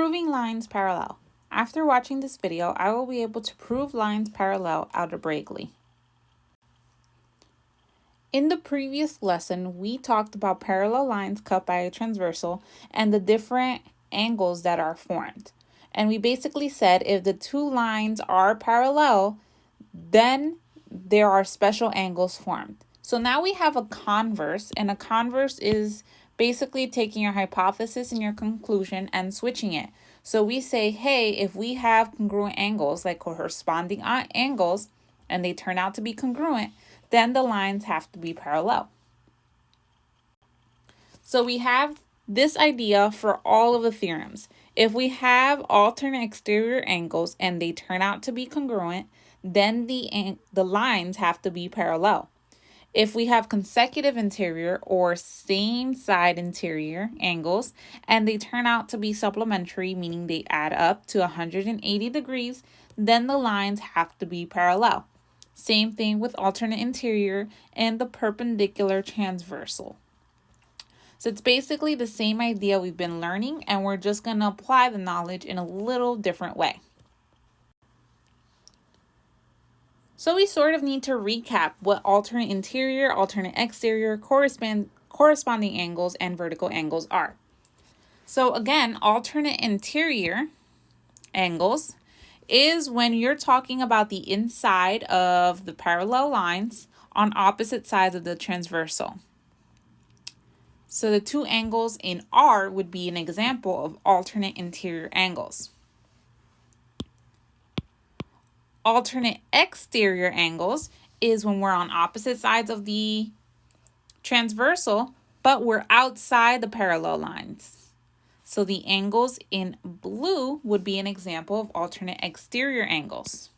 Proving lines parallel. After watching this video, I will be able to prove lines parallel algebraically. In the previous lesson, we talked about parallel lines cut by a transversal and the different angles that are formed. And we basically said if the two lines are parallel, then there are special angles formed. So now we have a converse, and a converse is basically taking your hypothesis and your conclusion and switching it. So we say, hey, if we have congruent angles, like corresponding angles, and they turn out to be congruent, then the lines have to be parallel. So we have this idea for all of the theorems. If we have alternate exterior angles and they turn out to be congruent, then the lines have to be parallel. If we have consecutive interior or same side interior angles and they turn out to be supplementary, meaning they add up to 180 degrees, then the lines have to be parallel. Same thing with alternate interior and the perpendicular transversal. So it's basically the same idea we've been learning, and we're just going to apply the knowledge in a little different way. So we sort of need to recap what alternate interior, alternate exterior, corresponding angles, and vertical angles are. So again, alternate interior angles is when you're talking about the inside of the parallel lines on opposite sides of the transversal. So the two angles in R would be an example of alternate interior angles. Alternate exterior angles is when we're on opposite sides of the transversal, but we're outside the parallel lines. So the angles in blue would be an example of alternate exterior angles.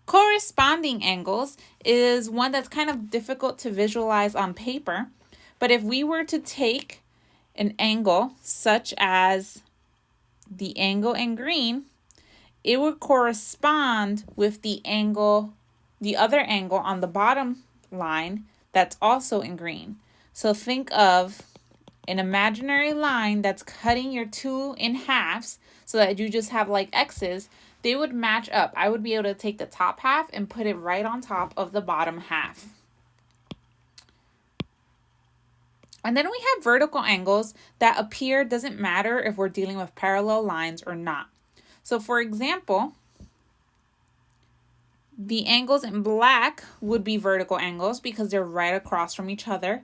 Corresponding angles is one that's kind of difficult to visualize on paper, but if we were to take an angle such as the angle in green, it would correspond with the other angle on the bottom line that's also in green. So think of an imaginary line that's cutting your two in halves so that you just have like X's. They would match up. I would be able to take the top half and put it right on top of the bottom half. And then we have vertical angles that appear, doesn't matter if we're dealing with parallel lines or not. So for example, the angles in black would be vertical angles because they're right across from each other,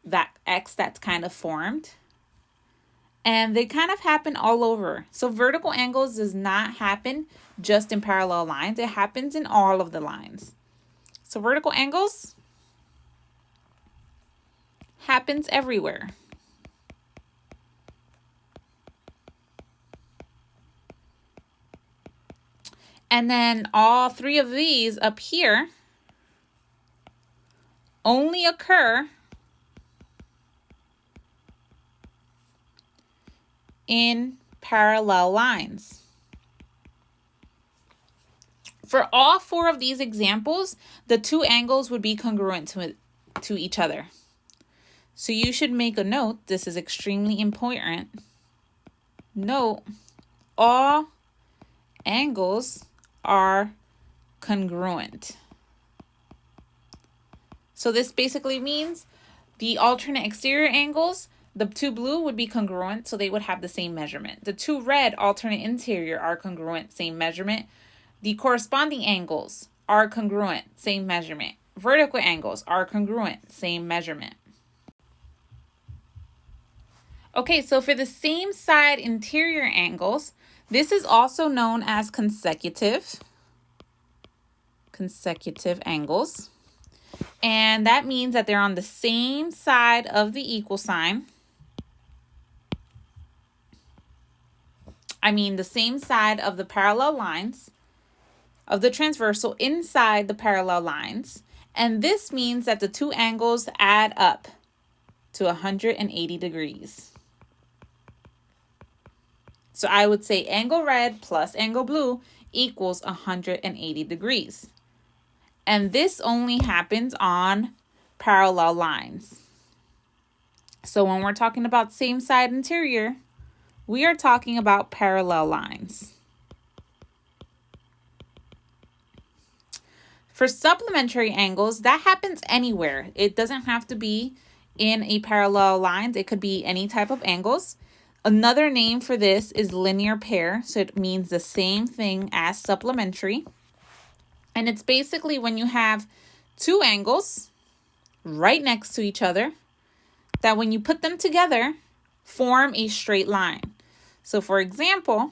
that X that's kind of formed. And they kind of happen all over. So vertical angles does not happen just in parallel lines. It happens in all of the lines. So vertical angles happens everywhere. And then all three of these up here only occur in parallel lines. For all four of these examples, the two angles would be congruent to each other. So you should make a note. This is extremely important. Note, all angles are congruent. So this basically means the alternate exterior angles, the two blue would be congruent, so they would have the same measurement. The two red alternate interior are congruent, same measurement. The corresponding angles are congruent, same measurement. Vertical angles are congruent, same measurement. Okay, so for the same side interior angles, this is also known as consecutive angles. And that means that they're on the same side of the equal sign. The same side of the parallel lines of the transversal inside the parallel lines. And this means that the two angles add up to 180 degrees. So I would say angle red plus angle blue equals 180 degrees. And this only happens on parallel lines. So when we're talking about same side interior, We are talking about parallel lines. For supplementary angles, that happens anywhere. It doesn't have to be in a parallel lines. It could be any type of angles. Another name for this is linear pair, so it means the same thing as supplementary. And it's basically when you have two angles right next to each other that when you put them together, form a straight line. So for example,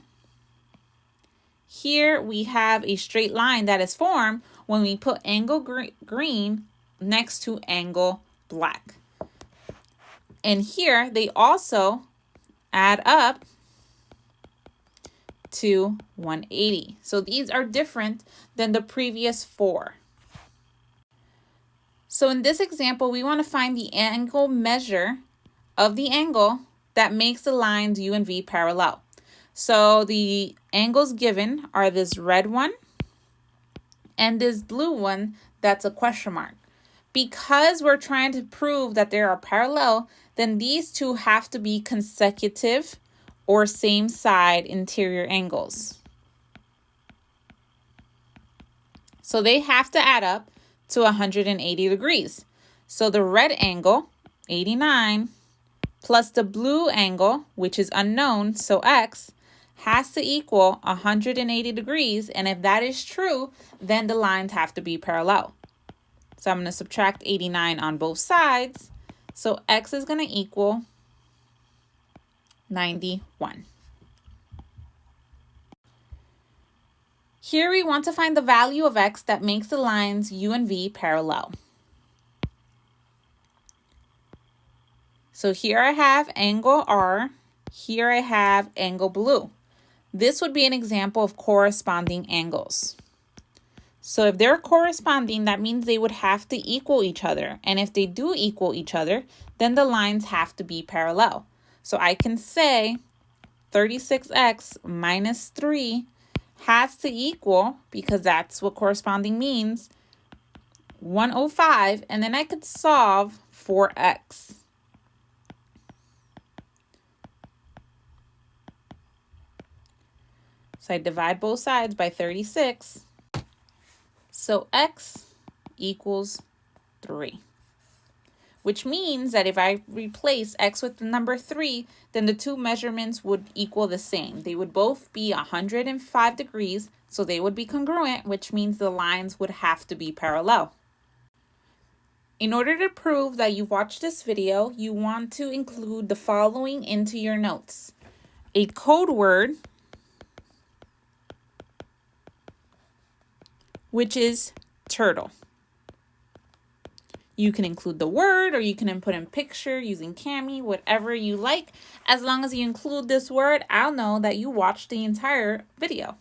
here we have a straight line that is formed when we put angle green next to angle black. And here they also add up to 180. So these are different than the previous four. So in this example, we want to find the angle measure of the angle that makes the lines U and V parallel. So the angles given are this red one and this blue one that's a question mark. Because we're trying to prove that they are parallel, then these two have to be consecutive or same side interior angles. So they have to add up to 180 degrees. So the red angle, 89, plus the blue angle, which is unknown, so x, has to equal 180 degrees. And if that is true, then the lines have to be parallel. So I'm going to subtract 89 on both sides. So x is going to equal 91. Here we want to find the value of x that makes the lines U and V parallel. So here I have angle R, here I have angle blue. This would be an example of corresponding angles. So if they're corresponding, that means they would have to equal each other. And if they do equal each other, then the lines have to be parallel. So I can say 36x minus 3 has to equal, because that's what corresponding means, 105, and then I could solve for x. So I divide both sides by 36. So x equals 3, which means that if I replace x with the number 3, then the two measurements would equal the same. They would both be 105 degrees, so they would be congruent, which means the lines would have to be parallel. In order to prove that you watched this video, you want to include the following into your notes: a code word, which is turtle. You can include the word, or you can input in picture using Cami, whatever you like. As long as you include this word, I'll know that you watched the entire video.